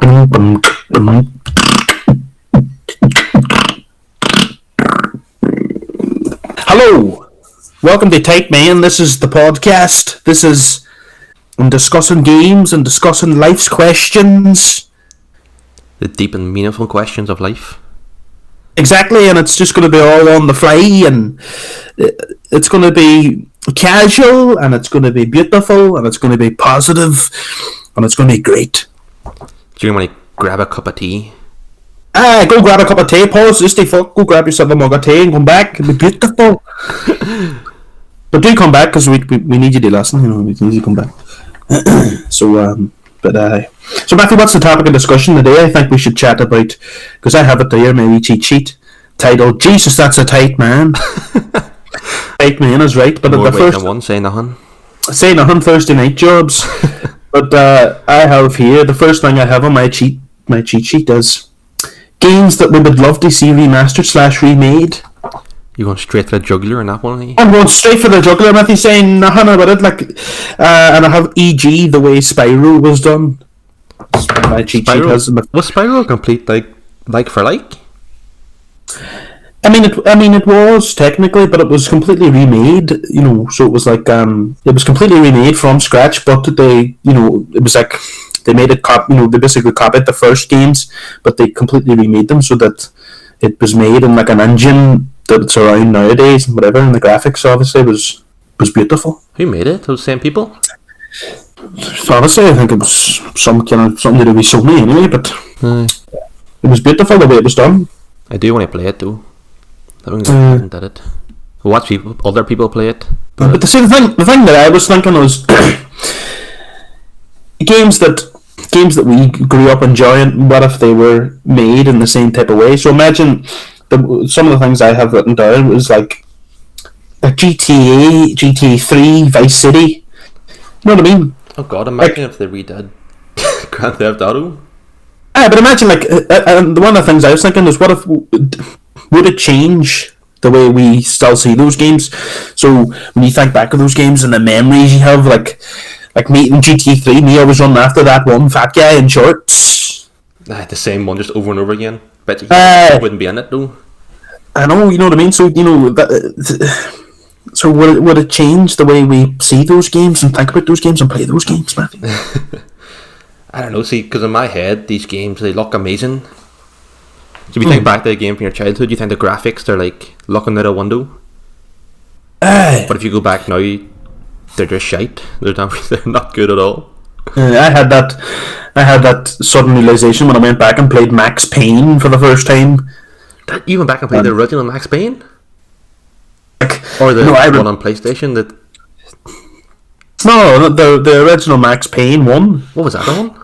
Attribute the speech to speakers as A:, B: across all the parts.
A: Hello, welcome to Tight Man. This is the podcast. This is discussing games and discussing life's questions.
B: The deep and meaningful questions of life.
A: Exactly, and it's just going to be all on the fly, and it's going to be casual, and it's going to be beautiful, and it's going to be positive, and it's going to be great.
B: Do you want to grab a cup of tea?
A: Go grab a cup of tea, pause, just go grab yourself a mug of tea and come back. It'll be beautiful. But do come back, because we need you to listen, we need you to come back. So Matthew, what's the topic of discussion today? I think we should chat about, because I have it there, my wee cheat sheet, titled, Jesus, that's a tight man. Tight man is right, but
B: More
A: at the first...
B: than one, say nothing.
A: Say nothing, Thursday night jobs. But I have here, the first thing I have on my cheat sheet is games that we would love to see remastered/remade.
B: You going straight for the jugular in that one? Eh?
A: I'm going straight for the jugular, Matthew, saying nothing about it. And I have e.g. the way Spyro was done. My cheat sheet has...
B: Was Spyro complete like for like?
A: I mean, it was technically, but it was completely remade. So it was like it was completely remade from scratch. But they, it was like they made it they basically copied the first games, but they completely remade them so that it was made in like an engine that's around nowadays and whatever. And the graphics obviously was beautiful.
B: Who made it? Those same people?
A: Honestly, I think it was something to do with Sony anyway. But it was beautiful the way it was done.
B: I do want to play it though. I haven't did it. I watch other people play it.
A: But the thing that I was thinking was games that we grew up enjoying. What if they were made in the same type of way? So imagine some of the things I have written down was like GTA 3, Vice City. You know what I mean?
B: Oh God! Imagine if they redid Grand Theft Auto.
A: But imagine and one of the things I was thinking is, what if would it change the way we still see those games? So when you think back of those games and the memories you have, like me in GTA 3, me always running after that one fat guy in shorts.
B: The same one just over and over again. Bet you wouldn't be in it though.
A: I know, you know what I mean. So so would it change the way we see those games and think about those games and play those games, Matthew?
B: I don't know. See, because in my head, these games, they look amazing. So if you think back to a game from your childhood, you think the graphics, they're like looking out a window. But if you go back now, they're just shite. They're not good at all.
A: I had that sudden realization when I went back and played Max Payne for the first time.
B: You went back and played the original Max Payne? Or the one on PlayStation that...
A: No, the original Max Payne one.
B: What was that on?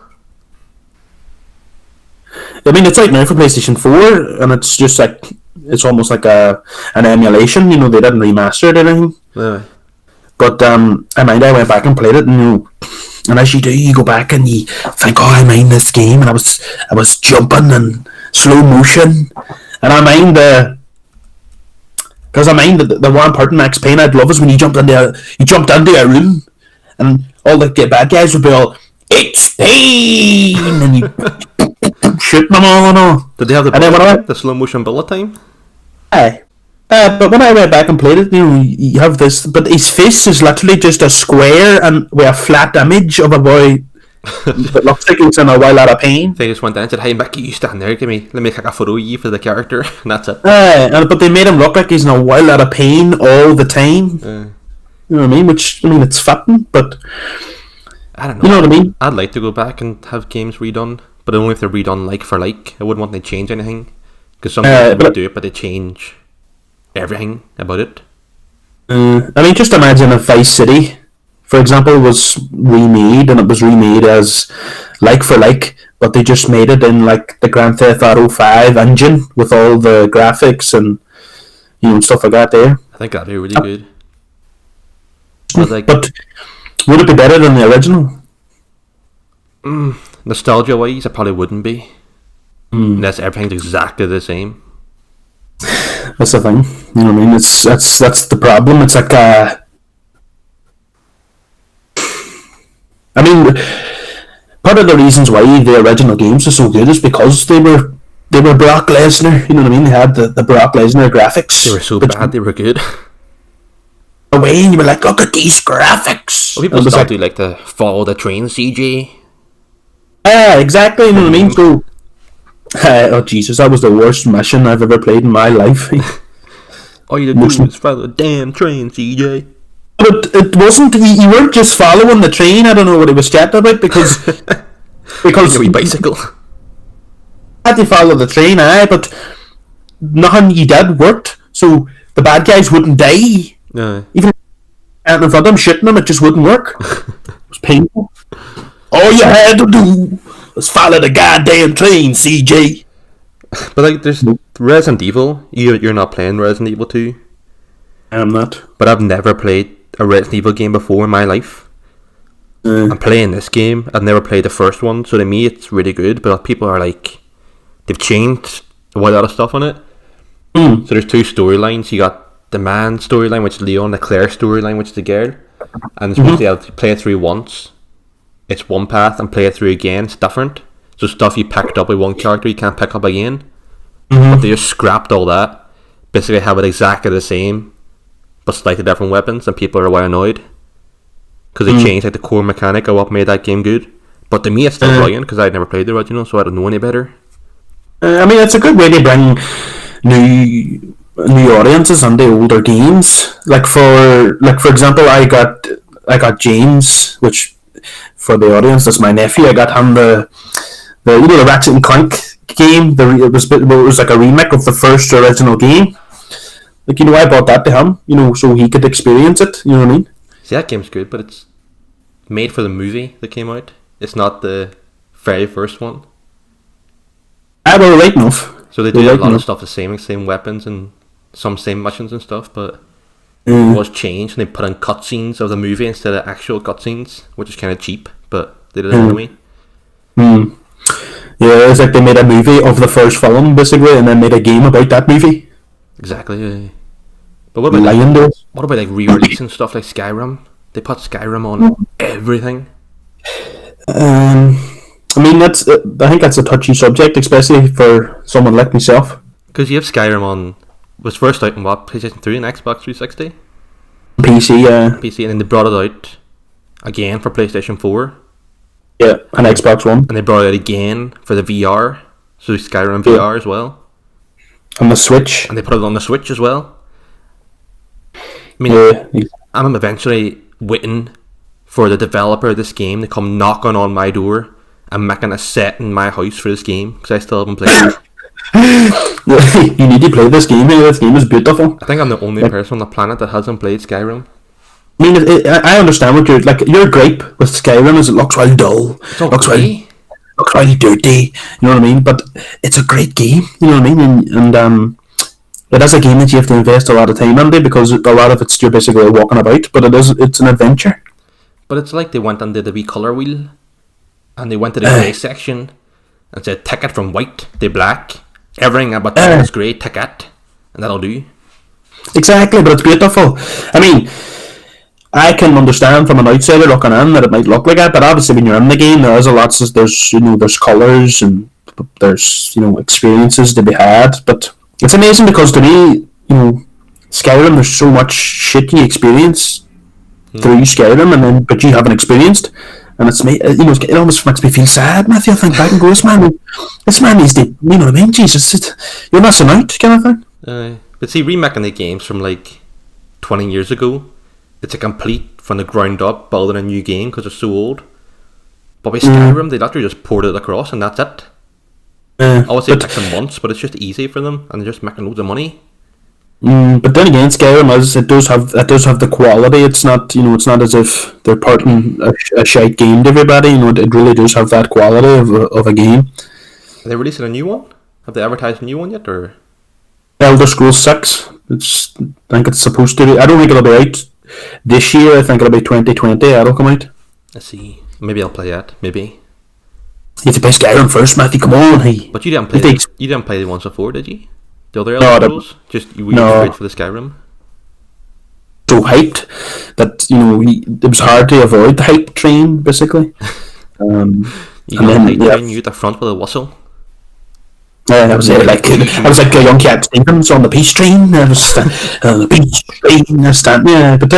A: I mean, it's out now for PlayStation 4, and it's just like, it's almost like an emulation. They didn't remaster it or anything.
B: Yeah.
A: But I went back and played it, and as you do, you go back and you think, oh, I mind this game, and I was jumping in slow motion, and I mind the one part in Max Payne I'd love is when you jumped into a room, and all the bad guys would be all, it's Payne, and you shooting them all and all.
B: Did they have the slow motion bullet time?
A: Aye. But when I went back and played it, you have this, but his face is literally just a square and with a flat image of a boy that looks like he's in a while out of pain.
B: They just went down and said, "Hey Mickey, you stand there, let me take a photo of you for the character," and that's it.
A: But they made him look like he's in a while out of pain all the time. You know what I mean? It's fitting, but
B: I don't know.
A: You know what I mean?
B: I'd like to go back and have games redone, but only if they're redone like for like. I wouldn't want them to change anything, because sometimes they do it, but they change everything about it.
A: I mean, just imagine if Vice City, for example, was remade, and it was remade as like for like, but they just made it in like the Grand Theft Auto 5 engine with all the graphics and stuff like that there.
B: I think that'd be really good.
A: But would it be better than the original?
B: Nostalgia wise, it probably wouldn't be. Unless everything's exactly the same.
A: That's the thing. You know what I mean? That's the problem. It's like part of the reasons why the original games are so good is because they were Brock Lesnar. You know what I mean? They had the Brock Lesnar graphics.
B: They were so bad, they were good.
A: Away, and you were like, look at these graphics.
B: Well, people still do like the follow the train CG.
A: Yeah, exactly. You know what I mean? So, oh Jesus, that was the worst mission I've ever played in my life.
B: All you did was follow the damn train CJ.
A: But it wasn't. You weren't just following the train. I don't know what he was chatting about because
B: Your wee bicycle.
A: Had to follow the train, but nothing you did worked. So the bad guys wouldn't die. Even in front of them, shooting them, it just wouldn't work. It was painful. All you had to do was follow the goddamn train, CJ.
B: But like, there's Resident Evil. You're not playing Resident Evil 2.
A: I'm not.
B: But I've never played a Resident Evil game before in my life. I'm playing this game. I've never played the first one, so to me it's really good. But people are like, they've changed a lot of stuff on it. So there's two storylines. You got the man storyline, which is Leon, the Claire storyline, which is the girl, and it's supposed to have to play it through once. It's one path, and play it through again, it's different. So stuff you picked up with one character you can't pick up again. But they just scrapped all that. Basically have it exactly the same, but slightly different weapons, and people are well annoyed because they changed like the core mechanic of what made that game good. But to me it's still brilliant because I'd never played the original, so I don't know any better.
A: I mean, it's a good way to bring new audiences on the older games. Like for example, I got James, which for the audience, that's my nephew. I got him the Ratchet and Clank game. It was like a remake of the first original game. Like, I bought that to him, so he could experience it. You know what I mean?
B: See, that game's good, but it's made for the movie that came out. It's not the very first one.
A: Well, right enough.
B: So they do a lot of stuff the same weapons and some same missions and stuff, but it was changed and they put in cutscenes of the movie instead of actual cutscenes, which is kind of cheap, but they did it anyway.
A: Yeah, it's like they made a movie of the first film, basically, and then made a game about that movie.
B: Exactly, yeah. But what about like re-releasing stuff like Skyrim? They put Skyrim on everything.
A: I mean, I think that's a touchy subject, especially for someone like myself.
B: Because you have Skyrim on, was first out on what, PlayStation 3 and Xbox 360?
A: PC, yeah.
B: PC, and then they brought it out again for PlayStation 4.
A: Yeah, and Xbox One.
B: And they brought it out again for the VR, so Skyrim VR as well.
A: On the Switch.
B: And they put it on the Switch as well. I mean, I'm eventually waiting for the developer of this game to come knocking on my door and making a set in my house for this game, because I still haven't played it.
A: You need to play this game. This game is beautiful.
B: I think I'm the only person on the planet that hasn't played Skyrim.
A: I mean, I understand what your gripe with Skyrim is it looks really dull. Looks really dirty. You know what I mean? But it's a great game. You know what I mean? And it is a game that you have to invest a lot of time into, because a lot of it's you're basically walking about. But it's an adventure.
B: But it's like they went and did the wee colour wheel, and they went to the grey section and said ticket from white to black. Everything about that is grey, ticket, and that'll do.
A: Exactly, but it's beautiful. I mean, I can understand from an outsider looking in that it might look like that, but obviously when you're in the game, there's there's colours and there's experiences to be had. But it's amazing because to me, Skyrim, there's so much shit you experience through Skyrim, but you haven't experienced, and it almost makes me feel sad. Matthew, I think back and go, this man needs to, you know what I mean? Jesus, you're missing out, kind of thing.
B: But see, remaking the games from like 20 years ago, it's a complete from the ground up building a new game because it's so old. But with Skyrim, they literally just poured it across and that's it. Obviously, it takes them months, but it's just easy for them, and they're just making loads of money.
A: But then again, Skyrim it does have the quality. It's not it's not as if they're porting a shite game to everybody. It really does have that quality of a game.
B: Are they releasing a new one? Have they advertised a new one yet, or?
A: Elder Scrolls 6. I think it's supposed to be. I don't think it'll be out this year. I think it'll be 2020. That'll come out.
B: I see. Maybe I'll play that. Maybe.
A: You have to play Skyrim first, Matthew. Come on, hey.
B: But you didn't play. You didn't play the ones before, did you? The other Elder Scrolls? Just you were straight for the Skyrim.
A: So hyped that it was hard to avoid the hype train, basically.
B: You You
A: And
B: got
A: then,
B: a night
A: yeah.
B: train, you at the front with a whistle.
A: I was like a young cat Stevens on the peace train. I was the peace train. Yeah, but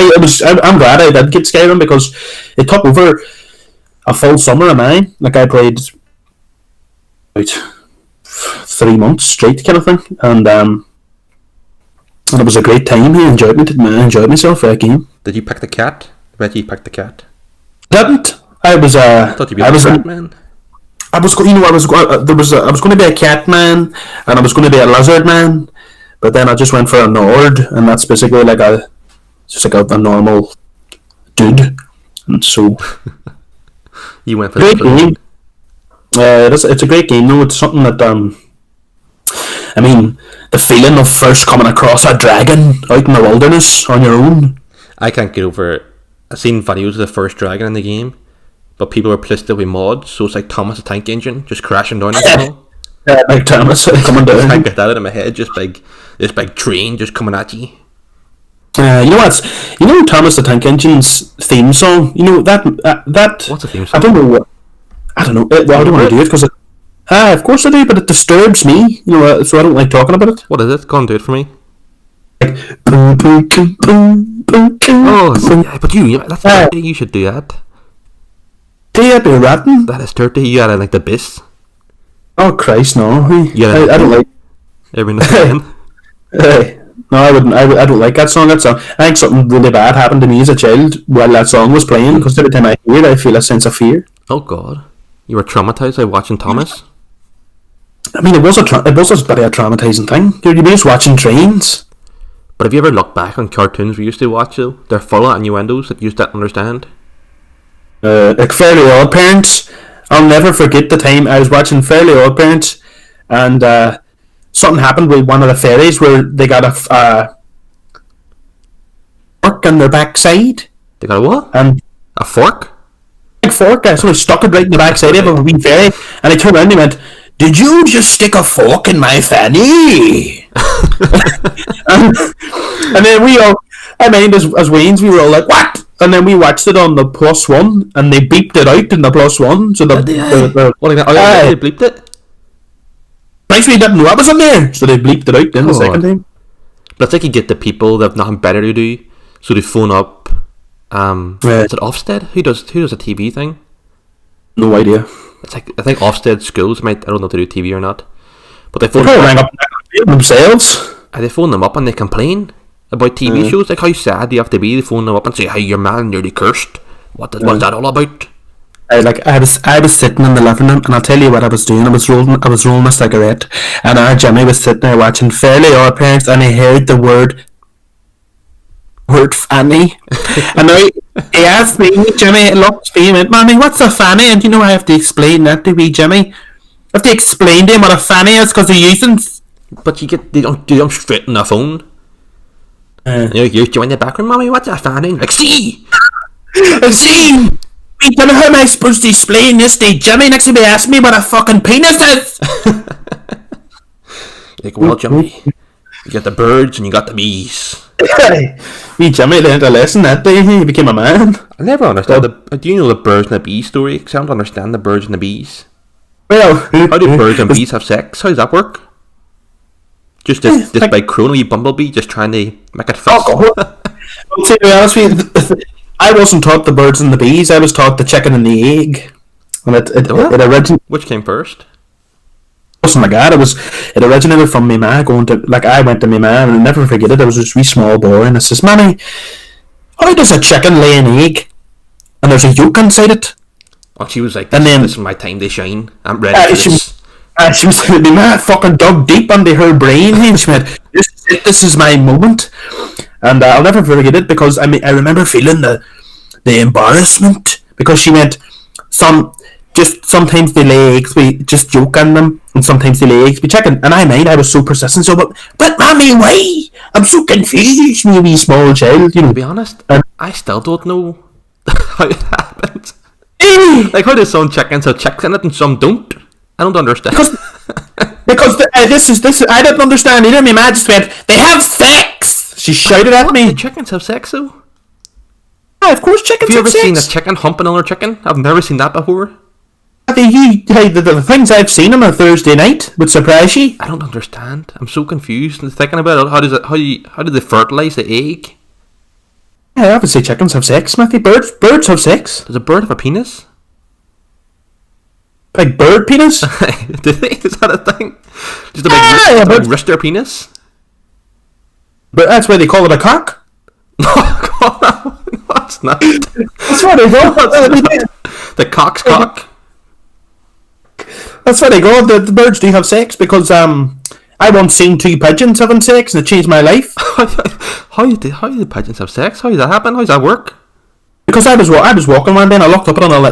A: I'm glad I did get Skyrim because it took over a full summer of mine. Like I played about 3 months straight, kind of thing, and it was a great time. I enjoyed myself for that game.
B: Did you pick the cat? I bet you picked the cat.
A: Didn't I was
B: I thought you'd be a rat man.
A: I was going to be a cat man, and I was going to be a lizard man, but then I just went for a Nord, and that's basically just like a normal dude, and so
B: You went for
A: great
B: the
A: game. It's a great game though. It's something that I mean, the feeling of first coming across a dragon out in the wilderness on your own.
B: I can't get over it. I've seen videos of the first dragon in the game, but people are pissed with mods, so it's like Thomas the Tank Engine just crashing down the hill.
A: Like Thomas coming down.
B: I can't get that out of my head. Just this big train just coming at you.
A: You know Thomas the Tank Engine's theme song. You know that.
B: What's the theme song?
A: I don't know. I don't want to do it because of course I do, but it disturbs me. You know, so I don't like talking about it.
B: What is it? Go and do it for me.
A: Boom, boom, boom, boom, boom,
B: Oh, yeah, but that's dirty. You should do that.
A: Do you be ratting?
B: That is dirty. You gotta like the bass.
A: Oh Christ, no!
B: Yeah,
A: I don't like.
B: Every now and then.
A: No, I wouldn't. I don't like that song. I think something really bad happened to me as a child while that song was playing. Because every time I hear it, I feel a sense of fear.
B: Oh God, you were traumatized by watching Thomas.
A: I mean, it was a bit of a traumatizing thing. Dude, you're just watching trains.
B: But have you ever looked back on cartoons we used to watch though? They're full of innuendos that you just didn't understand.
A: Like Fairly Odd Parents. I'll never forget the time I was watching Fairly Odd Parents, and something happened with one of the fairies where they got a fork on their backside.
B: They got a what?
A: And
B: a fork?
A: Big fork. I sort of stuck it right in the backside of a wee fairy, and I turned around and he went, "Did you just stick a fork in my fanny?" and then we all, I mean, as Waynes, we were all like, "What?" And then we watched it on the +1, and they beeped it out in the +1. So
B: they bleeped it.
A: Actually, didn't know I was in there, so they bleeped it out then the second time.
B: But it's like you get the people that have nothing better to do, so they phone up. Is it Ofsted? Who does a TV thing?
A: No idea.
B: It's like I think Ofsted schools might. I don't know if they do TV or not, but they phone
A: rang up themselves.
B: They phone them up and they complain about TV shows. Like how sad do you have to be? They phone them up and say, "Hey, your man nearly cursed. What's that all about?"
A: I was sitting in the living room, and I'll tell you what I was doing. I was rolling a cigarette, and our Jimmy was sitting there watching Fairly Odd Parents, and he heard the word fanny, and now he asked me, Jimmy, looked at me and went, "Mommy, what's a fanny?" And you know I have to explain that to me, Jimmy. I have to explain to him what a fanny is because they're using.
B: But they don't do them straight on the phone. You join the background, "Mommy, what's a fanny?" Like, see.
A: Jimmy, how am I supposed to explain this to Jimmy? Next time he asks me what a fucking penis is.
B: Like, well, Jimmy, you got the birds and you got the bees.
A: Me, Jimmy learned a lesson that day. He became a man.
B: I never understood do you know the birds and the bees story? Because I don't understand the birds and the bees.
A: Well,
B: how do birds and bees have sex? How does that work? Just this big crony bumblebee just trying to make it fit.
A: Well, to be honest with you, I wasn't taught the birds and the bees. I was taught the chicken and the egg. And it originated.
B: Which came first?
A: It wasn't like that. It originated from my ma going to, like, I went to my ma, and I'll never forget it. I was this wee small boy, and I says, "Mommy, how does a chicken lay an egg? And there's a yolk inside it."
B: And she was like, this is my time to shine. I'm ready for this.
A: She was like, my ma fucking dug deep into her brain, and she went, this is my moment. And I'll never forget it because I remember feeling the embarrassment because she went, sometimes they lay eggs with just yolk in them, and sometimes they lay eggs with chicken. And I was so persistent, but Mommy, why? I'm so confused, me wee small child. You know.
B: To be honest, I still don't know how it happened. Like, how does some chickens have chicks in it and some don't? I don't understand.
A: Because this I didn't understand either. My ma just went, "They have sex." She shouted at me.
B: Do chickens have sex though?
A: Yeah, of course chickens have sex.
B: Have you ever seen a chicken humping another chicken? I've never seen that before.
A: The things I've seen on a Thursday night would surprise you.
B: I don't understand. I'm so confused and thinking about it. How do they fertilize the egg?
A: Yeah, obviously chickens have sex, Matthew. Birds have sex.
B: Does a bird have a penis?
A: Like bird penis?
B: Do they? Is that a thing? Just a big wrister penis?
A: But that's why they call it a cock.
B: No, it's not.
A: That's why they go.
B: The cock's cock.
A: That's why they go. The birds do have sex because I once seen 2 pigeons having sex and it changed my life.
B: How do the pigeons have sex? How does that happen? How does that work?
A: Because I was walking one day and I looked up on an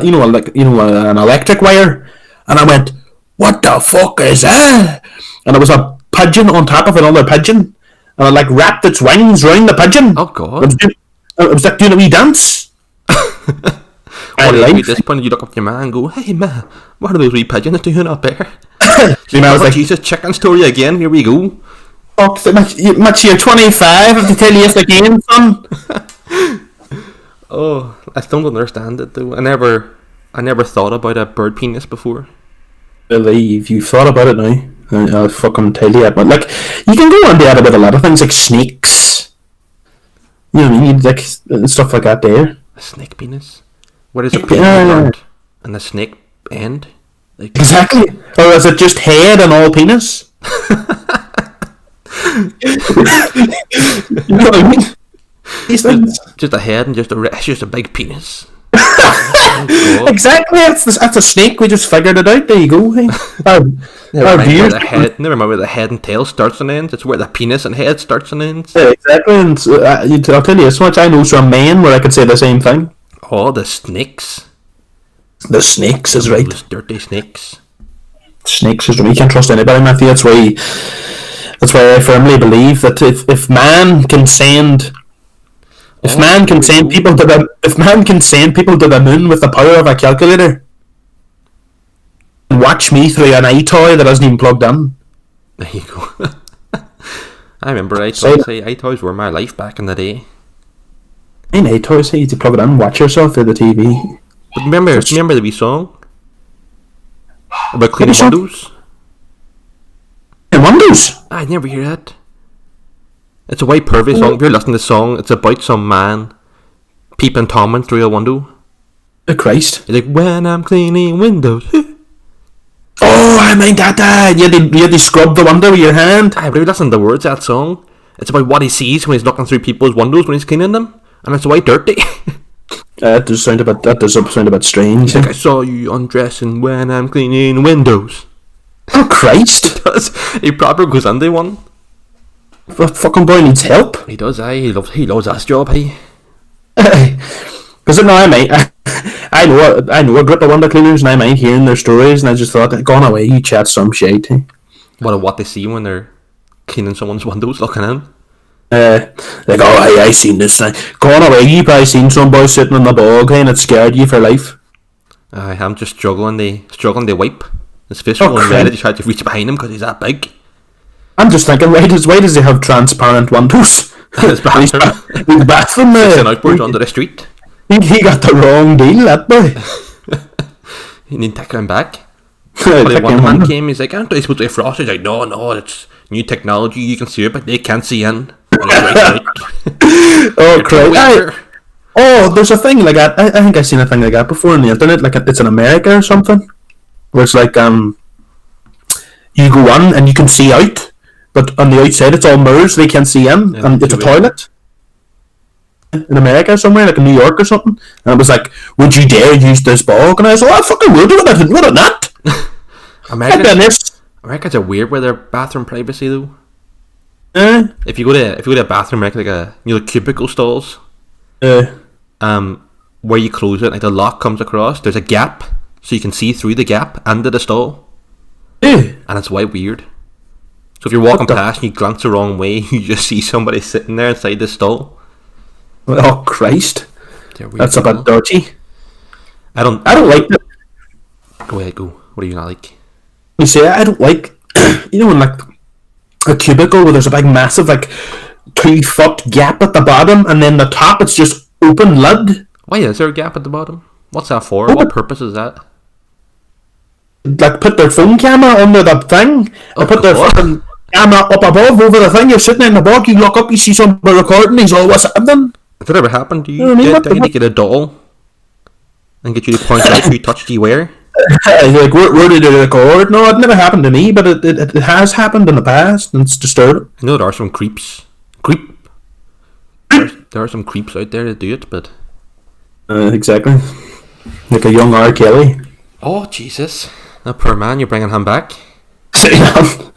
A: electric wire and I went, "What the fuck is that?" And it was a pigeon on top of another pigeon, and it like wrapped its wings around the pigeon.
B: Oh god!
A: It was like doing a wee dance.
B: At this point, you look up to your man and go, "Hey man, what are those wee pigeons doing up there?" I was like, "Jesus, chicken story again. Here we go."
A: Oh, much you're 25. I have to tell you this again, son.
B: Oh, I still don't understand it though. I never thought about a bird penis before.
A: Believe you've thought about it now. I'll fucking tell you. But like, you can go on there about a lot of things like snakes. You know what I mean? Like stuff like that. There.
B: A snake penis. Where does a penis start and the snake end? Like,
A: exactly. Or is it just head and all penis? You know what I mean?
B: Just a head and it's just a big penis.
A: Exactly, that's a snake. We just figured it out. There you go. Hey.
B: Never mind where the head and tail starts and ends. It's where the penis and head starts and ends.
A: Yeah, exactly. And I'll tell you this much: I know some men where I could say the same thing.
B: Oh, the snakes.
A: The snakes is right.
B: Those dirty snakes.
A: Snakes is right. You can't trust anybody, Matthew. That's why I firmly believe that if man can send. If man can send people to the moon with the power of a calculator, watch me through an iToy that hasn't even plugged in.
B: There you go. I remember iToys were my life back in the day.
A: In iToys, you to plug it in, watch yourself through the TV.
B: But remember the wee song about cleaning windows?
A: In windows?
B: I'd never hear that. It's a white pervy song. If you're listening to the song, it's about some man peeping Tommen through a window.
A: Oh Christ!
B: He's like, "When I'm cleaning windows."
A: Oh, I mind that. You had to scrub the window with your hand.
B: I really listen to the words of that song. It's about what he sees when he's looking through people's windows when he's cleaning them, and it's white dirty.
A: That does sound a bit strange.
B: Like, I saw you undressing when I'm cleaning windows.
A: Oh Christ!
B: He does. He proper goes into one.
A: That fucking boy needs help.
B: He does, he loves that job, he.
A: Because I know a group of window cleaners and I mind hearing their stories and I just thought, gone away, you chat some shit.
B: What they see when they're cleaning someone's windows, looking in.
A: Like, oh, hey, I seen this thing. Gone away, you probably seen some boy sitting on the bog and it scared you for life.
B: I'm just struggling to wipe. His face was going red, I just had to reach behind him because he's that big.
A: I'm just thinking, why does he have transparent windows?
B: His bathroom.
A: His bathroom.
B: It's an outboard onto the street.
A: He got the wrong deal, that boy.
B: You need to take him back. When one man came, he's like, "Aren't they supposed to be frost?" He's like, no, it's new technology. You can see it, but they can't see in.
A: Oh, crazy. Oh, there's a thing like that. I think I've seen a thing like that before on the internet. Like it's in America or something, where it's like you go in and you can see out. But on the outside, it's all mirrors, so they can't see in, and it's a toilet. In America somewhere, like in New York or something. And it was like, would you dare use this bog? And I was like, oh, I fucking will do it, what a nut!
B: Americans are weird with their bathroom privacy, though. If you go to a bathroom, like cubicle stalls, where you close it, like the lock comes across, there's a gap, so you can see through the gap into the stall. And it's white weird. So if you're walking past and you glance the wrong way, you just see somebody sitting there inside the stall.
A: Oh Christ! That's a bit dodgy.
B: I don't
A: like that.
B: Go ahead, go. What do you not like?
A: You see, I don't like, when like a cubicle where there's a big massive 2-foot gap at the bottom, and then the top it's just open lid.
B: Why is there a gap at the bottom? What's that for? What purpose is that?
A: like put their phone camera under the thing. They put their fucking camera up above over the thing. You're sitting in the bog. You look up. You see somebody recording. He's all, what's happening?
B: If that ever happened to you,
A: You know what I mean?
B: do you need to get a doll and get you to point out who touched you where?
A: Like, where did it record? No, it never happened to me, but it has happened in the past, and it's disturbing.
B: I know there are some creeps. There are some creeps out there that do it, but...
A: Exactly. Like a young R. Kelly.
B: Oh, Jesus. That poor man, you're bringing him back?
A: Say nothing.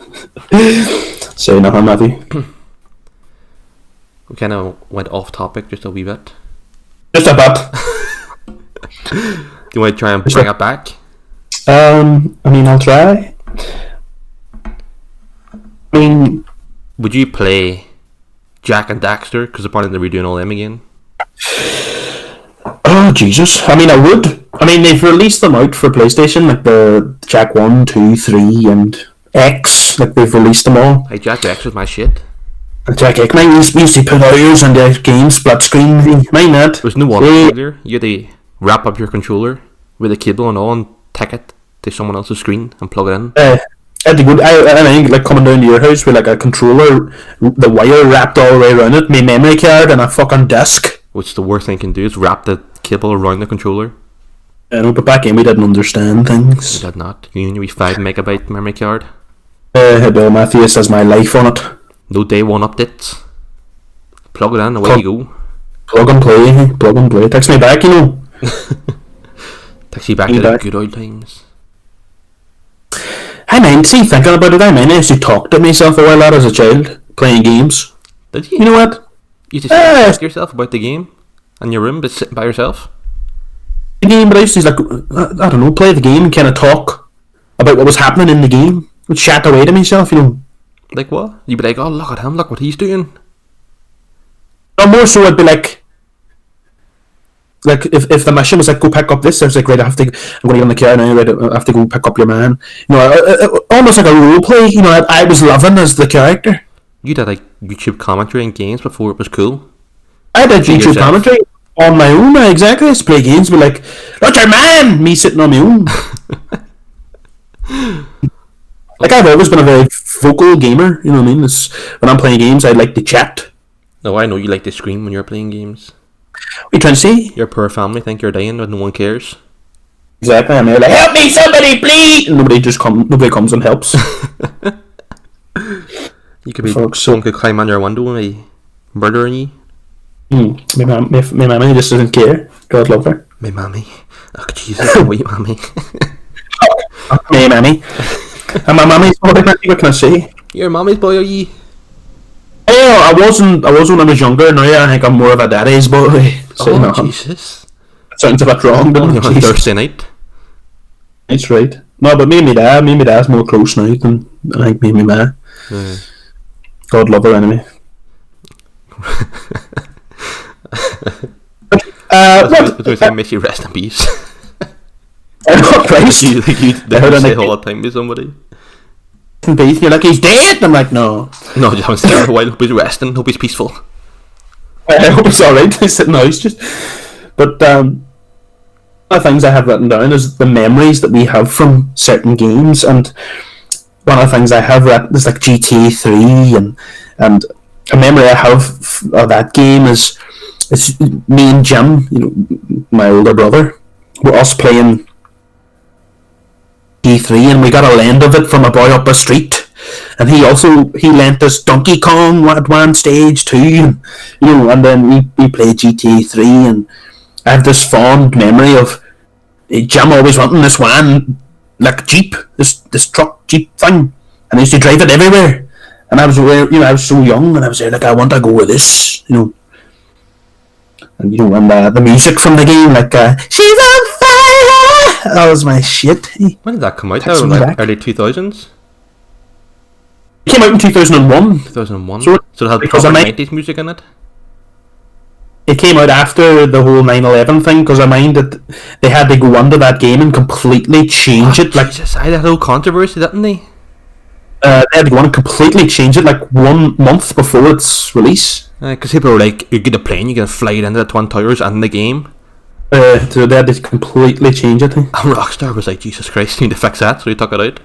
A: Say nothing, Matthew.
B: We kind of went off topic just a wee bit.
A: Just a bit.
B: Do you want to try and bring it back?
A: I mean, I'll try. I mean...
B: Would you play Jack and Daxter? Because apparently they're redoing all them again.
A: Oh, Jesus. I mean, I would. I mean, they've released them out for PlayStation, like the Jack 1, 2, 3, and X. Like, they've released them all.
B: Hey, Jack X was my shit.
A: Jack X. Mine used to put hours on the game, split screen. Mine that.
B: There was no one earlier. You had to wrap up your controller with a cable and all and take it to someone else's screen and plug it in.
A: I had to go. I think like coming down to your house with like a controller, the wire wrapped all the way around it, my memory card, and a fucking disc.
B: Which the worst thing you can do is wrap the cable around the controller.
A: I know, but back then we didn't understand things.
B: You did not. You knew 5 megabyte memory card.
A: Bill Matthews says my life on it.
B: No day one updates. Plug it in, away you go.
A: Plug and play. Takes me back, you know.
B: Takes you back to the good old times.
A: I mind, see, thinking about it, I used to talk to myself a while out as a child, playing games.
B: Did you?
A: You know what?
B: You just ask yourself about the game in your room, but sitting by yourself?
A: The game, but I used to, like, I don't know, play the game and kind of talk about what was happening in the game. I'd chat away to myself, you know.
B: Like what? You'd be like, oh, look at him, look what he's doing.
A: Or more so, I'd be like if the mission was like, go pick up this, I was like, right, I'm going to get on the car now, right, I have to go pick up your man. You know, almost like a role play, you know, I was loving as the character.
B: You did like YouTube commentary in games before it was cool.
A: I did YouTube commentary on my own, exactly. I used to play games, but like, look your man! Me sitting on my own. Like, I've always been a very vocal gamer, you know what I mean? When I'm playing games, I like to chat.
B: No, I know you like to scream when you're playing games.
A: What are you trying to say?
B: Your poor family think you're dying, but no one cares.
A: Exactly, I'm there like, help me, somebody, please! And nobody comes and helps.
B: You could be, someone could climb on your window and be murdering you.
A: My mammy just doesn't care. God love her.
B: My mammy. Oh, Jesus, wait, mammy.
A: My mammy. And my mammy's boy, what can I say?
B: Your mammy's boy, are you?
A: I wasn't when I was younger. Now I think I'm more of a daddy's boy. So,
B: oh, Jesus.
A: That sounds a bit wrong, doesn't it?
B: On Thursday night.
A: That's right. No, but me and my dad's more close now than I think me and my ma. God love her anyway.
B: What? Miss you, rest in peace.
A: Oh, Christ.
B: You say all the time to somebody.
A: In peace, you're like, he's dead. I'm like, no.
B: No, just haven't seen him for a while. Hope he's resting. Hope he's peaceful.
A: I hope he's alright. He's sitting out. Just. But one of the things I have written down is the memories that we have from certain games, and one of the things I have written is like GTA 3, and a memory I have of that game is me and Jim, you know, my older brother, were us playing GTA 3, and we got a lend of it from a boy up the street, and he lent us Donkey Kong at one stage too, and, you know, and then we played GTA 3, and I have this fond memory of Jim always wanting this one, like Jeep, this truck Jeep thing, and I used to drive it everywhere. And I was aware, you know, I was so young, and I was like, I want to go with this, you know. And you know, and the music from the game, like she's on fire. That was my shit.
B: When did that come out? That was like early 2000s.
A: It came out in 2001.
B: 2001. So it had proper 90s music in it.
A: It came out after the whole 9/11 thing, because I mind that they had to go under that game and completely change it. Like,
B: Jesus, I had a whole controversy, didn't they?
A: They had to go on and completely change it like 1 month before its release.
B: Because people were like, you get a plane, you can fly it into the Twin Towers and the game.
A: So they had to completely change it.
B: And Rockstar was like, Jesus Christ, you need to fix that, so he took it out.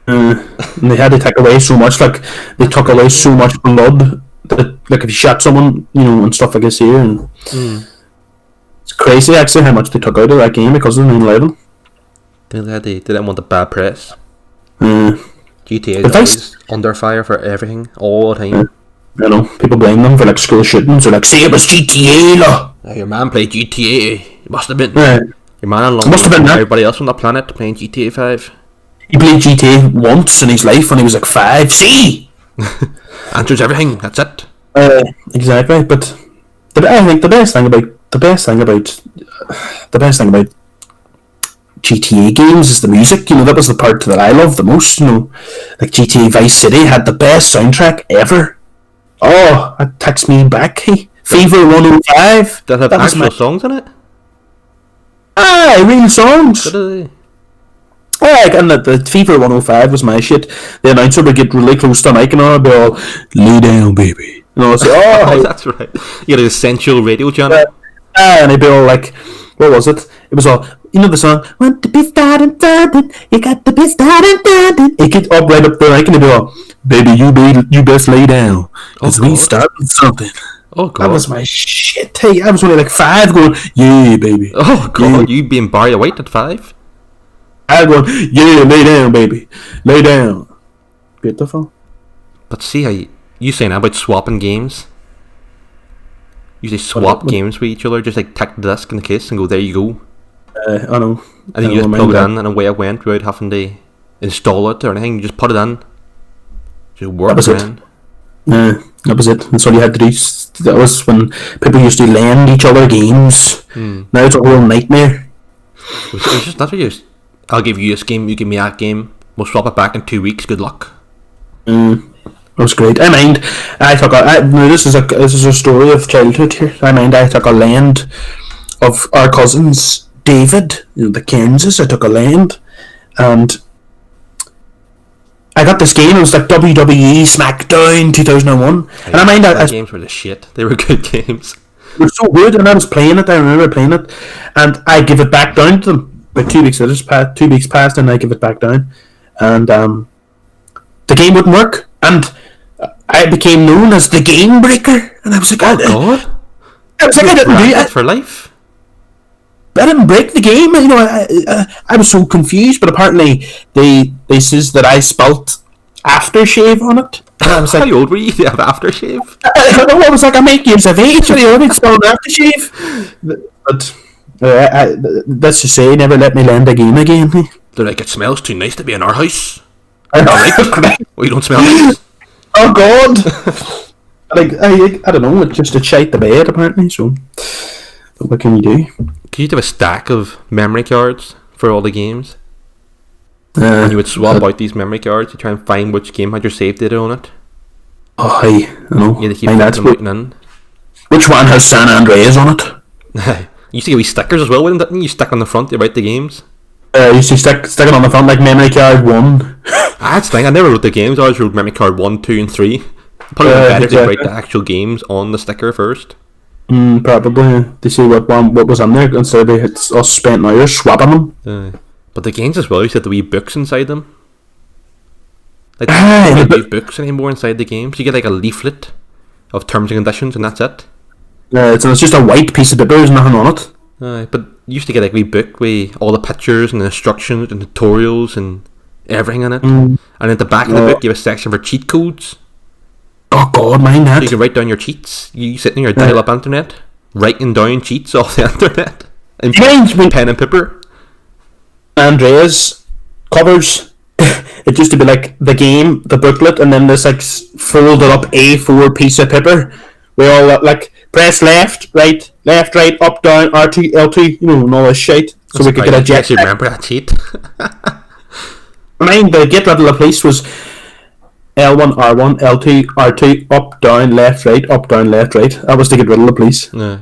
A: And they had to take away so much, like they took away so much blood that, like, if you shot someone, and stuff like this here, and it's crazy actually how much they took out of that game because of the 9/11.
B: They didn't want the bad press.
A: Uh,
B: GTA is always under fire for everything all the time.
A: People blame them for like school shootings. They're like, "Say it was GTA, lah."
B: Your man played GTA. It must have been. Your man along
A: must have been
B: everybody else on the planet playing GTA 5.
A: He played GTA once in his life when he was like 5. See,
B: answers everything. That's it.
A: Exactly. But I think the best thing about GTA games is the music. That was the part that I loved the most. Like GTA Vice City had the best soundtrack ever. Oh, that takes me back. Hey, Fever 105.
B: That have actual songs in it.
A: Real songs. And the Fever 105 was my shit. The announcer would get really close to the mic and I'd be all, "Lay down, baby." And I was like,
B: oh, that's right. You had a sensual radio channel.
A: And he'd be all like, what was it? It was all, the song, "Want to be starting something, you got to be starting something." He'd get up right up the mic and he'd be all, "Baby, you best lay down, because we starting something."
B: Oh God,
A: that was my shit. Hey, I was only like 5 going, "Yeah, baby."
B: Oh God,
A: yeah.
B: You being Barry White at 5?
A: I was going, "Yeah, lay down, baby, lay down." Beautiful.
B: But see how you saying about swapping games? You say swap games with each other, just like take the disc in the case and go, "There you go."
A: I know.
B: And then you just plug it in and away it went without having to install it or anything. You just put it in. Just work
A: that was
B: it.
A: That was it. That's all you had to do. That was when people used to lend each other games. Now it's a whole nightmare.
B: It's just not just, "I'll give you this game, you give me that game. We'll swap it back in 2 weeks. Good luck."
A: That was great. This is a story of childhood here. I took a land of our cousins, David, the Kansas. I took a land, and I got this game. It was like WWE SmackDown 2001, and I
B: games were the shit. They were good games.
A: They were so good, and I was playing it. I remember playing it, and I give it back down to them. But 2 weeks later, 2 weeks passed, and I give it back down, and the game wouldn't work, and I became known as the game breaker, and I was like,
B: "Oh God!"
A: I was like, "I didn't do it
B: for life."
A: I didn't break the game. I was so confused, but apparently they says that I spelt aftershave on it. And I was like,
B: "How old were you to have aftershave?"
A: I don't know. I was like, "I'm 8 years of age. I didn't spell aftershave." But let's just say, never let me land a game again.
B: They're like, "It smells too nice to be in our house."
A: Right.
B: Well, you don't smell nice.
A: Oh God! I don't know. It's just a shite the bed apparently. So, but what can you do?
B: Can you have a stack of memory cards for all the games? And you would swap out these memory cards to try and find which game had your save data on it.
A: Oh, I know.
B: You had to keep putting them in.
A: Which one has San Andreas on it?
B: You used to get wee stickers as well, didn't you? You stick on the front to write the games.
A: You used to stick it on the front like memory card 1.
B: That's the thing. I never wrote the games. I always wrote memory card 1, 2, and 3. Probably better to write the actual games on the sticker first.
A: Probably to see what was on there instead of it's us spent hours swapping them.
B: But the games as well, you had the wee books inside them. Like, you don't get books anymore inside the games. You get like a leaflet of terms and conditions, and that's it.
A: So it's just a white piece of paper. There's nothing on it.
B: But you used to get like a wee book with all the pictures and the instructions and tutorials and everything in it. And at the back of the book, you have a section for cheat codes.
A: Oh God, mind that.
B: So you can write down your cheats. You sit in your dial-up internet, writing down cheats off the internet, and pen and paper.
A: Andreas covers. It used to be like the game, the booklet, and then this like folded up A4 piece of paper. We all like press left, right, up, down, R2, L2, and all this shit. So we could get a jet.
B: I remember that cheat.
A: Mine, the get level of police was L1, R1, L2, R2, up, down, left, right, up, down, left, right. That was to get rid of the police.
B: Yeah.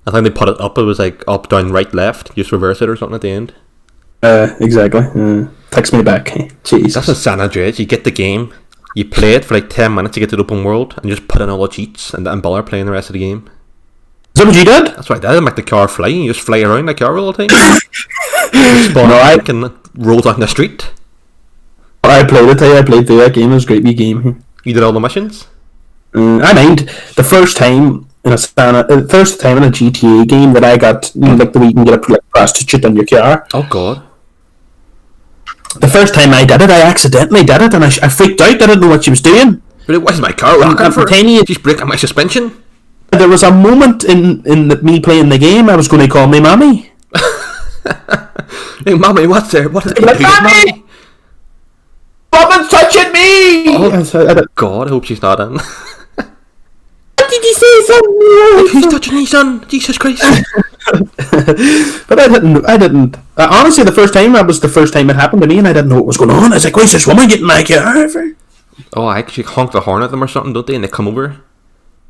B: I think they put it up, it was like up, down, right, left. Just reverse it or something at the end.
A: Exactly. Takes me back. Jeez.
B: That's in San Andreas. You get the game, you play it for like 10 minutes to get to the open world, and you just put in all the cheats and bother playing the rest of the game.
A: that what you did?
B: That's what I did. I make the car fly. You just fly around the car all the time. Spawn
A: No,
B: I can roll down the street.
A: I played it. I played through that game. It was a great wee game.
B: You did all the missions.
A: I mind the first time in a GTA game that I got, like the way you can get a like, prostitute in your car.
B: Oh God.
A: The first time I did it, I accidentally did it, and I freaked out. I didn't know what she was doing.
B: Really, why is my car rocking for? She's breaking my suspension.
A: There was a moment in me playing the game, I was going to call me mommy.
B: Hey, mommy, what's there? What is it?
A: Like, mommy! Someone's touching me!
B: Oh, God, I hope she's not in.
A: What did you say, son?
B: Who's touching me, son? Jesus Christ.
A: But I didn't. Honestly, the first time, that was the first time it happened to me, and I didn't know what was going on. I was like, why's this woman getting my car?
B: Oh, I actually honk the horn at them or something, don't they? And they come over.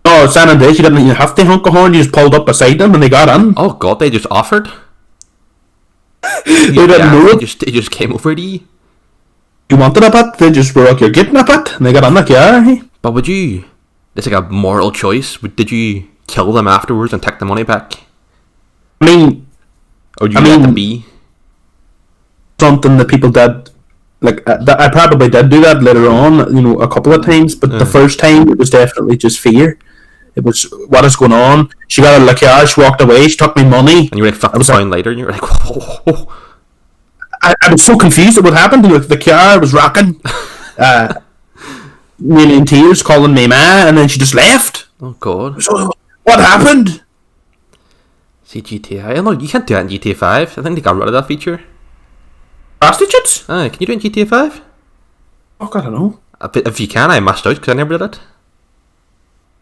A: Oh, San Andreas, you didn't even have to honk a horn, you just pulled up beside them and they got in.
B: Oh God, they just offered.
A: They didn't know it.
B: They just came over to you.
A: You wanted a bit, they just were like, you're getting a bit, and they got in the car.
B: But would you... It's like a moral choice. Did you kill them afterwards and take the money back?
A: I mean...
B: Or did you let them be?
A: Something that people did... Like, I probably did do that later on, a couple of times, but the first time, it was definitely just fear. It was, what is going on? She got out of the car, she walked away, she took me money.
B: And you were like, £50 later, and you were like, whoa.
A: I was so confused at what happened. The car was rocking. Nearly in tears, calling me ma, and then she just left.
B: Oh God.
A: So, what happened?
B: See, GTA, I don't know, you can't do that in GTA 5. I think they got rid of that feature.
A: Prostitutes?
B: Can you do it in GTA 5?
A: Oh, God, I don't know.
B: If you can, I missed out, because I never did it.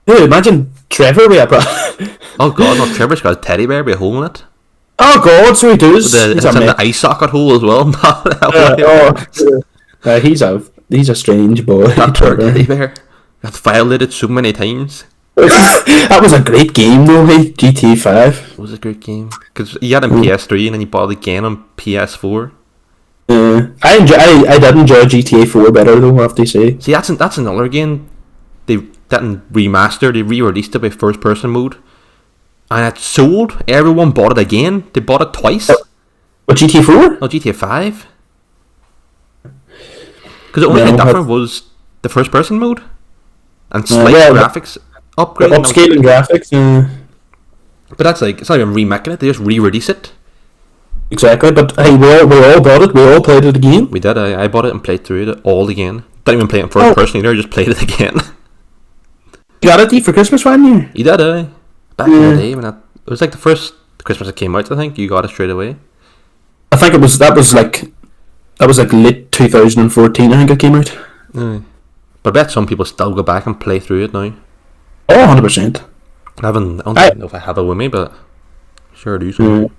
A: Dude, imagine Trevor with a
B: Oh God, no, Trevor's got a teddy bear with a hole in it.
A: Oh God, so he does.
B: It's in the eye socket hole as well.
A: He's a strange boy.
B: That teddy bear got violated so many times.
A: That was a great game though, hey? GTA 5.
B: It was a great game. Because you had it on PS3 and then you bought it again on PS4.
A: I did enjoy GTA 4 better though, I have to say.
B: See, that's another game. They didn't remaster, they re-released it with first person mode. And it sold. Everyone bought it again. They bought it twice.
A: What, GTA 4?
B: No, GTA 5. Because the only thing different was the first person mode. And slight graphics upgrade.
A: Upscaling graphics.
B: But that's like, it's not even remaking it, they just re-release it.
A: Exactly, but hey, we all bought it, we all played it again.
B: We did, I bought it and played through it all again. Didn't even play it in first person either, I just played it again.
A: You got it for Christmas, wasn't you?
B: You did, back in the day when it was like the first Christmas it came out, I think. You got it straight away.
A: I think that was like late 2014, I think it came out.
B: But I bet some people still go back and play through it now.
A: Oh, 100%.
B: I don't know if I have it with me, but sure I do. So.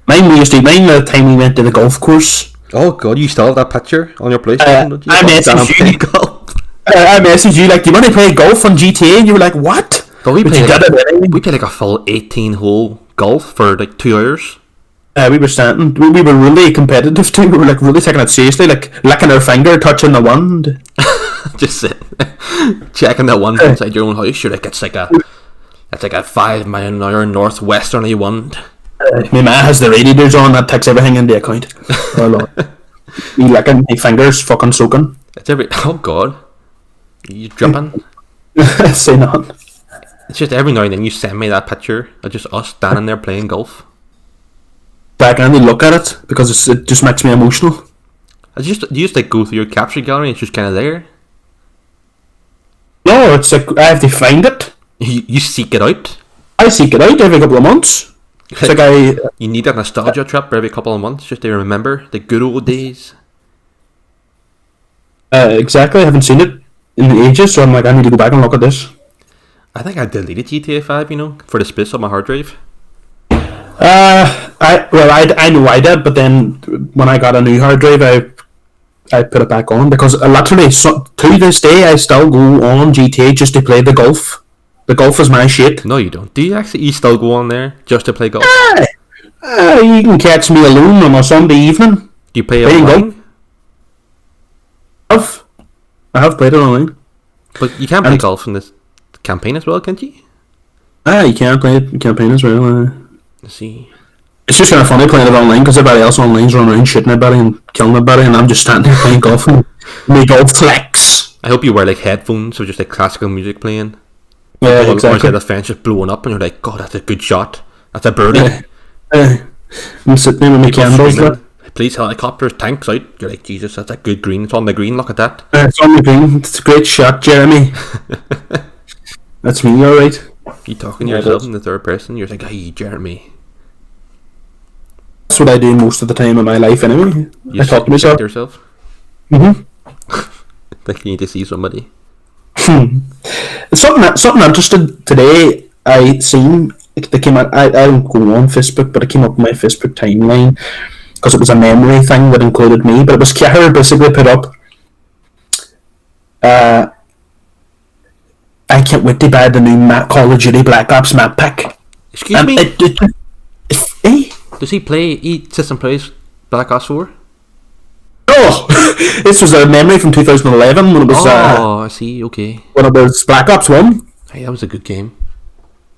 A: Mine the time we went to the golf course.
B: Oh God, you still have that picture on your PlayStation, don't you?
A: I messaged you like, do you want to play golf on GTA? And you were like, what?
B: But we played like a full 18-hole golf for like 2 hours.
A: We were standing. We were really competitive too. We were like really taking it seriously, like licking our finger, touching the wand.
B: Just sitting, checking that one inside your own house. You're like, it's like a 5 mile an hour northwesterly wind.
A: My ma has the radiators on. That takes everything into account. Oh Lord, me licking my fingers, fucking soaking.
B: Oh God, you dripping?
A: Say none.
B: It's just every now and then you send me that picture of just us standing there playing golf.
A: Back and they look at it because it just makes me emotional.
B: Do you just like go through your capture gallery and it's just kind of there?
A: No, it's like I have to find it.
B: You seek it out?
A: I seek it out every couple of months. It's like
B: you need a nostalgia trip every couple of months just to remember the good old days.
A: Exactly, I haven't seen it in ages, so I'm like, I need to go back and look at this.
B: I think I deleted GTA 5, for the space on my hard drive.
A: I know I did, but then when I got a new hard drive, I put it back on because literally to this day I still go on GTA just to play the golf. The golf is my shit.
B: No, you don't. Do you actually? You still go on there just to play golf?
A: You can catch me alone on a Sunday evening.
B: Do you play online?
A: I have played it online.
B: But you can't play golf in this campaign as well, can't you?
A: You can't play it. You can't play it as well.
B: Let's see.
A: It's just kind of funny playing it online because everybody else online's running around shooting everybody and killing everybody, and I'm just standing there playing golf and me golf flex.
B: I hope you wear like headphones, so just like classical music playing.
A: Yeah,
B: Or
A: exactly.
B: the fence just blowing up, and you're like, God, that's a good shot. That's a birdie.
A: I'm sitting there with my candles.
B: Screaming, Please, helicopters, tanks out. You're like, Jesus, that's a good green. It's on the green. Look at that.
A: It's on the green. It's a great shot, Jeremy. That's me, alright.
B: You talking to yourself in the third person? You're like, hey, Jeremy.
A: That's what I do most of the time in my life, anyway.
B: You
A: I talk to myself.
B: yourself.
A: Mm-hmm.
B: Like you need to see somebody.
A: Something interesting today. I seen they came out. I don't go on Facebook, but it came up in my Facebook timeline because it was a memory thing that included me. But it was Kiara basically put up. I can't wait to buy the new Call of Duty Black Ops map pack.
B: Excuse me.
A: Eh?
B: Does he play? He system plays Black Ops 4?
A: Oh, this was a memory from 2011 when it was.
B: I see. Okay.
A: When it was Black Ops 1.
B: Hey, that was a good game.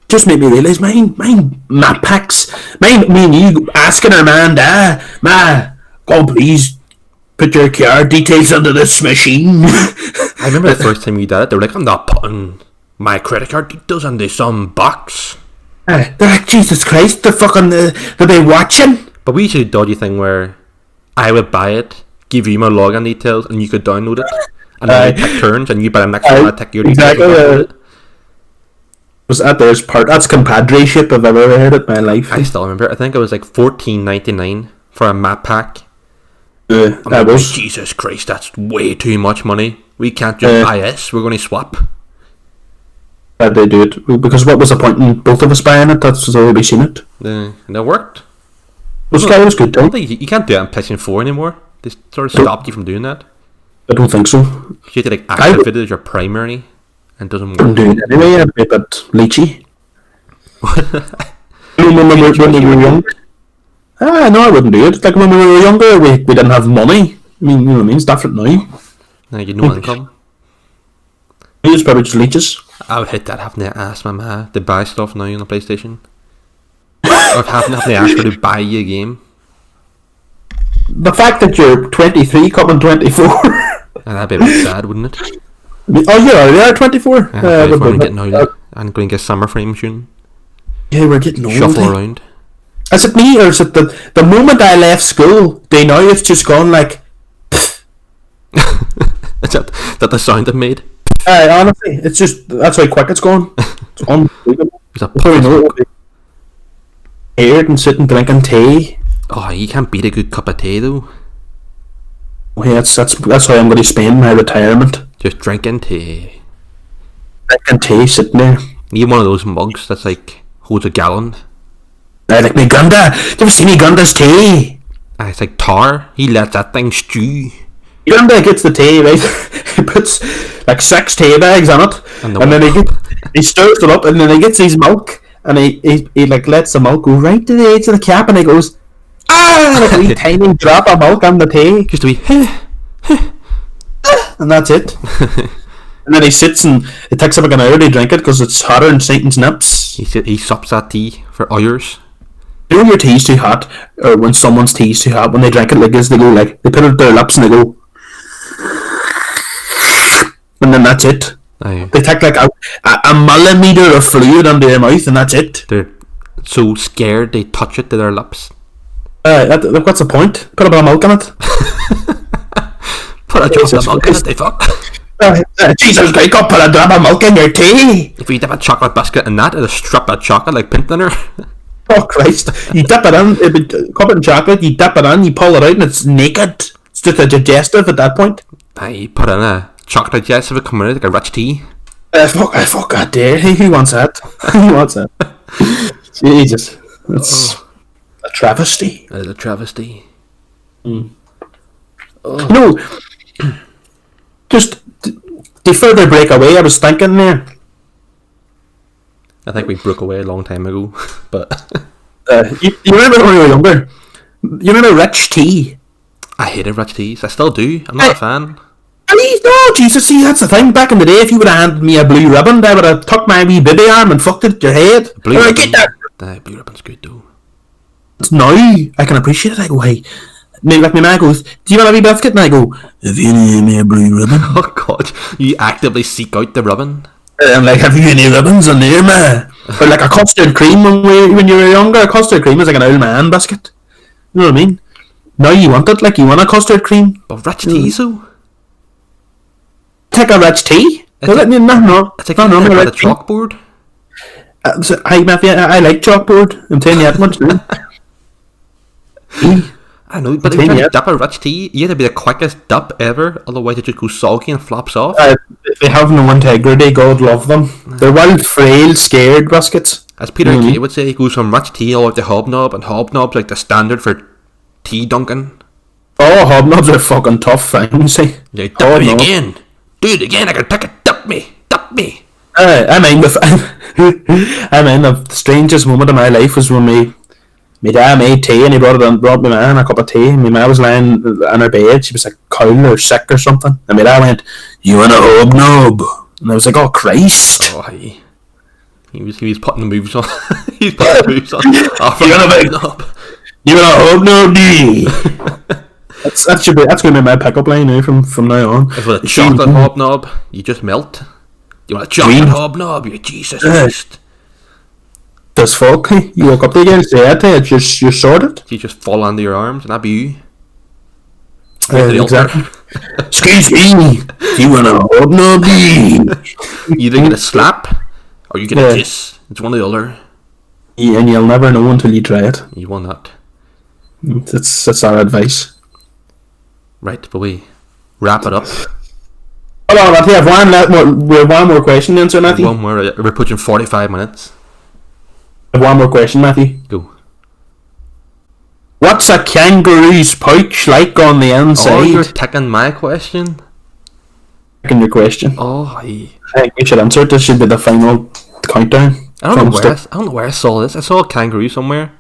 A: Just made me realise mine map packs, me and you asking our man, God please put your card details under this machine.
B: I remember the first time we did it, they were like, I'm not putting my credit card details into some box.
A: They're like, Jesus Christ, they're they watching.
B: But we used to do a dodgy thing where I would buy it, give you my login details, and you could download it. And then you take turns, and you buy the next one, I take your details.
A: Exactly. Was that there's part? That's compadreship I've ever heard in my life.
B: I still remember. I think it was like $14.99 for a map pack.
A: That
B: like,
A: was
B: Jesus Christ. That's way too much money. We can't just buy this. We're going to swap.
A: That they do it because what was the point in both of us buying it? That's all we seen it.
B: And it worked.
A: This guy was good.
B: You can't do it on PlayStation 4 anymore. They sort of stopped you from doing that.
A: I don't think so.
B: You have to like activate it as your primary. And it doesn't work.
A: I'm doing it anyway. I'm a bit lychee. when we were young. No, I wouldn't do it. Like when we were younger, we didn't have money. I mean, you know what I mean? It's different now.
B: Now you no income.
A: It's probably just leeches.
B: I would hate that having to ask my ma to buy stuff now on the PlayStation. Or having to ask her to buy you a game.
A: The fact that you're 23 coming 24.
B: That'd be a bit sad, wouldn't it?
A: Oh, you're 24?
B: I'm getting old. I'm going to get summer frame soon. Yeah,
A: we're getting old.
B: Shuffle around.
A: Is it me, or is it the moment I left school, they now it's just gone like...
B: Is that the sound it made?
A: Honestly, it's just, that's how quick it's gone. It's unbelievable.
B: It's a
A: here and sitting drinking tea.
B: Oh, you can't beat a good cup of tea though.
A: Oh, yeah, that's how I'm going to spend my retirement.
B: Just drinking tea.
A: Drinking tea, sitting there.
B: You need one of those mugs that's like holds a gallon.
A: Like me Gunda. You ever see me Gunda's tea?
B: It's like tar. He lets that thing stew.
A: Gunda gets the tea, right? He puts like 6 tea bags on it, and then he stirs it up, and then he gets his milk, and he like lets the milk go right to the edge of the cap, and he goes, like a wee tiny drop of milk on the tea.
B: Just a wee,
A: and that's it. And then he sits and it takes about an hour to drink it because it's hotter than Satan's nips.
B: He sups that tea for hours.
A: You know when your tea's too hot, or when someone's tea's too hot, when they drink it like this, they go like, they put it to their lips and they go, and then that's it.
B: Aye.
A: They take like a millimetre of fluid under their mouth, and that's it.
B: They're so scared they touch it to their lips.
A: What's the point? Put a bit of milk in it.
B: Put a drop of milk in it, they fuck.
A: Jesus Christ, go put a drop of milk in your tea.
B: If you dip a chocolate biscuit in that, it'll strip that chocolate like pint thinner.
A: Oh Christ! You dip it in, it'll cup in chocolate. You dip it in, you pull it out, and it's naked. It's just a digestive at that point.
B: You put in a chocolate digestive, it comes out like a rich tea.
A: Fuck that day. Who wants that? Who wants that? Jesus, that's a travesty.
B: That is a travesty.
A: No, just to further break away, I was thinking there.
B: I think we broke away a long time ago, but
A: you remember when we were younger? You remember rich tea?
B: I hated rich teas. I still do. I'm not a fan.
A: No, Jesus, see, that's the thing. Back in the day, if you would have handed me a blue ribbon, I would have tucked my wee baby arm and fucked it at your head.
B: Blue ribbon,
A: get that.
B: The blue ribbon's good though.
A: Now, I can appreciate it. I go, hey, like my man goes, do you want a wee biscuit? And I go, have you any me a blue ribbon?
B: Oh God, you actively seek out the ribbon.
A: I'm like, have you any ribbons on there, man? Or like a custard cream when you were younger. A custard cream is like an old man biscuit. You know what I mean? Now you want it, like you want a custard cream.
B: But rich tea, so?
A: Take a rich tea?
B: It's like
A: no.
B: It's like no, a chalkboard.
A: I like chalkboard. I'm telling you that much.
B: I know, but if you're trying to dip a rich tea, you have to be the quickest dip ever, otherwise it just goes soggy and flops off.
A: They have no integrity, God love them. They're wild, frail, scared biscuits.
B: As Peter Kay would say, he goes from rich tea all the way to hobnob, and hobnob's like the standard for tea dunking.
A: Oh, hobnobs are fucking tough things, see.
B: Yeah, dip me again. Do it again, I can take it, dip me.
A: I mean, the strangest moment of my life was when my dad made tea and he brought my man a cup of tea, and my man was lying on her bed. She was like cold or sick or something, and my dad went, "You want a hobnob?" And I was like, "Oh Christ!"
B: Oh, he was putting the moves on. He's putting the moves on.
A: You want a hobnob? That's gonna be my pickup line now from now on.
B: If with a chocolate hobnob, you just melt. You want a chocolate hobnob? You Jesus Christ.
A: This fuck, you woke up again, you're sorted.
B: You just fall under your arms, and that'd be you.
A: Exactly. Excuse me, do you want a hobnob?
B: You either get a slap, or you get a kiss. It's one or the other.
A: Yeah, and you'll never know until you try it.
B: You want that.
A: That's our advice.
B: Right, but we wrap it up.
A: Hold on, Matthew, we have one more question then, sir, Matthew.
B: One more, we're pushing 45 minutes.
A: I have one more question, Matthew.
B: Go.
A: What's a kangaroo's pouch like on the inside?
B: Oh, you're taking my question?
A: Taking your question.
B: Oh,
A: I think you should answer it. This should be the final countdown.
B: I don't know where I saw this. I saw a kangaroo somewhere.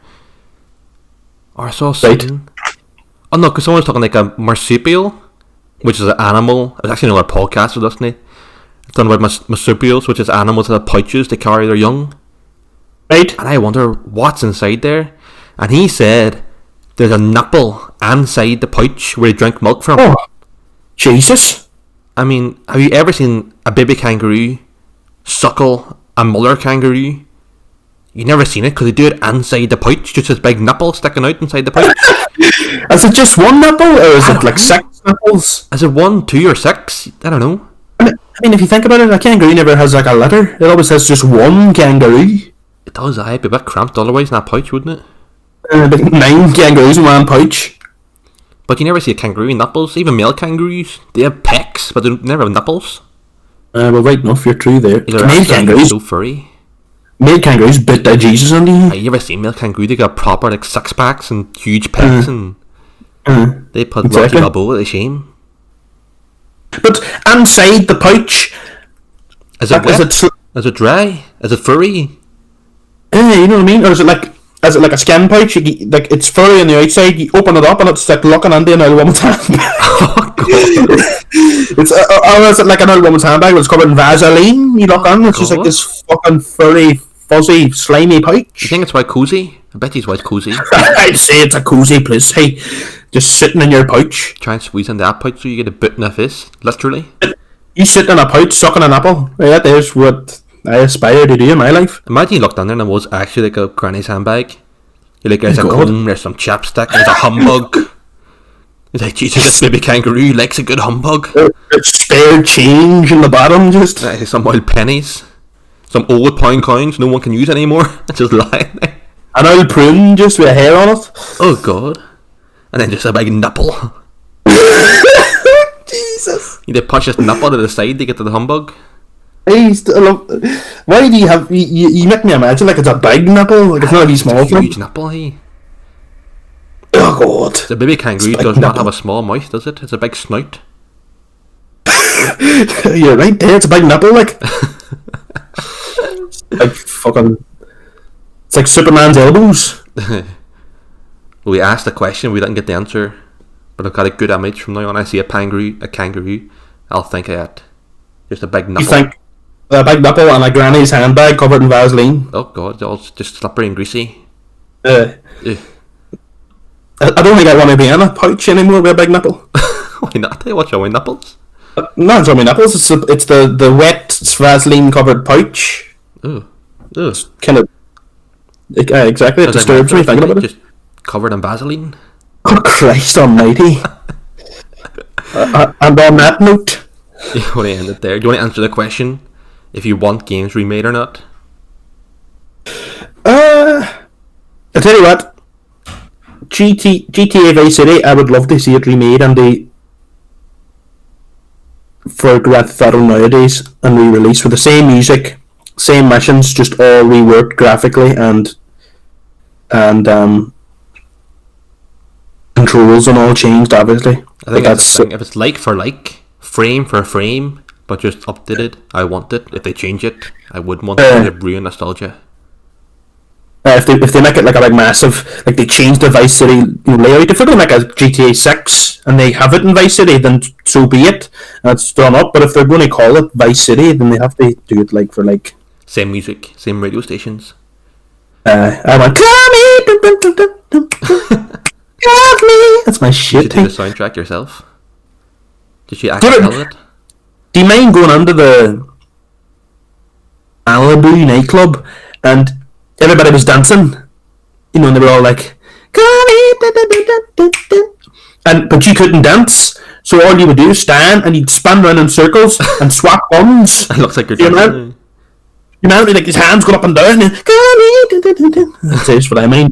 B: Or I saw something. Right. Oh no, because someone was talking like a marsupial, which is an animal. It was actually another podcast with us, isn't it? It's done about marsupials, which is animals that have pouches to carry their young.
A: Right.
B: And I wonder what's inside there. And he said there's a nipple inside the pouch where they drink milk from.
A: Oh, Jesus.
B: I mean, have you ever seen a baby kangaroo suckle a mother kangaroo? You never seen it because they do it inside the pouch, just this big nipple sticking out inside the pouch.
A: Is it just one nipple, or is it like 6 nipples?
B: Is it 1, 2, or 6? I don't know.
A: I mean, if you think about it, a kangaroo never has like a litter. It always has just one kangaroo.
B: It does, I'd be a bit cramped otherwise in that pouch, wouldn't it?
A: 9 kangaroos in one pouch.
B: But you never see a kangaroo with nipples. Even male kangaroos, they have pecs, but they never have nipples.
A: Well, right enough, you're true there.
B: Male kangaroos so furry.
A: Male kangaroos bit that Jesus under you.
B: Have you ever seen male kangaroo? They got proper like 6-packs and huge pecs, and they put Rocky Balboa to shame.
A: But inside the pouch,
B: is it wet? Is it dry? Is it furry?
A: You know what I mean? Or is it like a skin pouch? Like it's furry on the outside. You open it up and it's like looking under an old woman's handbag.
B: Oh God!
A: Or is it like an old woman's handbag that's covered in Vaseline? You look on, it's just like this fucking furry, fuzzy, slimy pouch.
B: You think it's white cozy? I bet he's white cozy.
A: I'd say it's a cozy place. Hey, just sitting in your pouch.
B: Try and squeeze into that pouch so you get a bit in the face, literally.
A: You sit in a pouch sucking an apple. That is what I aspire to do in my life.
B: Imagine you looked down there and it was actually like a granny's handbag. You're like, there's a comb, there's some chapstick, there's a humbug. It's like, Jesus, this baby kangaroo likes a good humbug.
A: There's spare change in the bottom, just.
B: Some old pennies. Some old pound coins no one can use anymore. It's just lying there.
A: An old prune just with a hair on it.
B: Oh God. And then just a big nipple.
A: Jesus.
B: You need to push his nipple to the side to get to the humbug.
A: Why do you have... You make me imagine like it's a big nipple. Like it's not a wee small thing.
B: Huge nipple, hey.
A: Oh God.
B: The baby kangaroo does not have a small mouth, does it? It's a big snout.
A: You're right there. It's a big nipple, like. Like fucking... It's like Superman's elbows.
B: We asked the question, we didn't get the answer, but I've got a good image from now on. I see a kangaroo, I'll think of it. Just a big nipple.
A: You think a big nipple and a granny's handbag covered in Vaseline?
B: Oh god, they're all just slippery and greasy.
A: Ugh.
B: Ugh.
A: I don't think I want to be in a pouch anymore with a big nipple.
B: Why not? They watch your nipples.
A: No, it's not my nipples. It's the wet Vaseline covered pouch.
B: Ooh. Ugh.
A: Kind of. Exactly. It disturbs me thinking about it.
B: Just covered in Vaseline.
A: Oh Christ Almighty! And on that note,
B: You want to end it there? Do you want to answer the question if you want games remade or not?
A: I tell you what, GTA Vice City, I would love to see it remade and for Grand Theft Auto nowadays and re-released with the same music, same missions, just all reworked graphically and controls and all changed, obviously.
B: I think that's the thing. If it's like for like, frame for frame, but just updated, I want it. If they change it, I wouldn't want it to ruin nostalgia.
A: If they make it like a big massive, like they change the Vice City layout, if they're going to make a GTA 6 and they have it in Vice City, then so be it. That's done up. But if they're going to call it Vice City, then they have to do it like for like.
B: Same music, same radio stations.
A: I went, Got me. That's my shit.
B: You should do the soundtrack yourself. Did you actually tell it?
A: Do you mind going under the Malibu nightclub and everybody was dancing, and they were all like, but you couldn't dance, so all you would do is stand and you'd spin around in circles and swap guns.
B: It looks like you're dancing.
A: You know, like his hands going up and down. That's what I mean.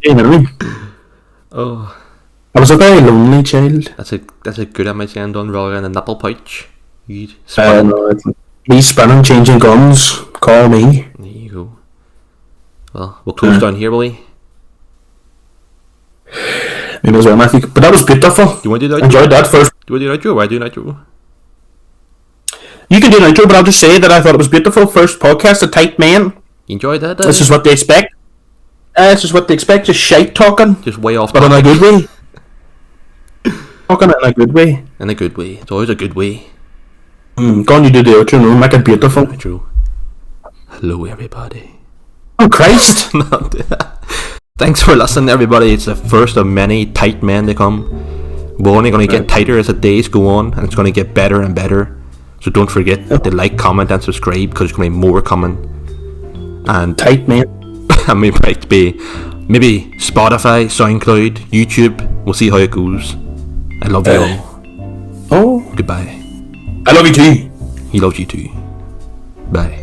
B: Oh,
A: I was a very lonely child.
B: That's a good MSN done rather than a nipple pouch. You'd
A: no, me spinning, changing guns. Call me.
B: There you go. Well, we'll close down here, will we?
A: Maybe as well, Matthew. But that was beautiful.
B: Do you want to do that?
A: Enjoyed that first.
B: Do you want to do an outro? Or I do an outro?
A: You can do an outro, but I'll just say that I thought it was beautiful. First podcast, a tight man.
B: You enjoyed that?
A: This is what they expect. This is what they expect. Just shite talking.
B: Just way off.
A: But in a good way. Talking in a good way.
B: In a good way. It's always a good way.
A: Go on, you do the outro. No, make it beautiful.
B: Outro. Hello, everybody.
A: Oh Christ!
B: Thanks for listening, everybody. It's the first of many tight men to come. We're only going to get tighter as the days go on, and it's going to get better and better. So don't forget to like, comment, and subscribe, because there's going to be more coming. And
A: tight man.
B: And we might be maybe Spotify, SoundCloud, YouTube. We'll see how it goes. I love you all.
A: Oh,
B: goodbye.
A: I love you too.
B: He loves you too. Bye.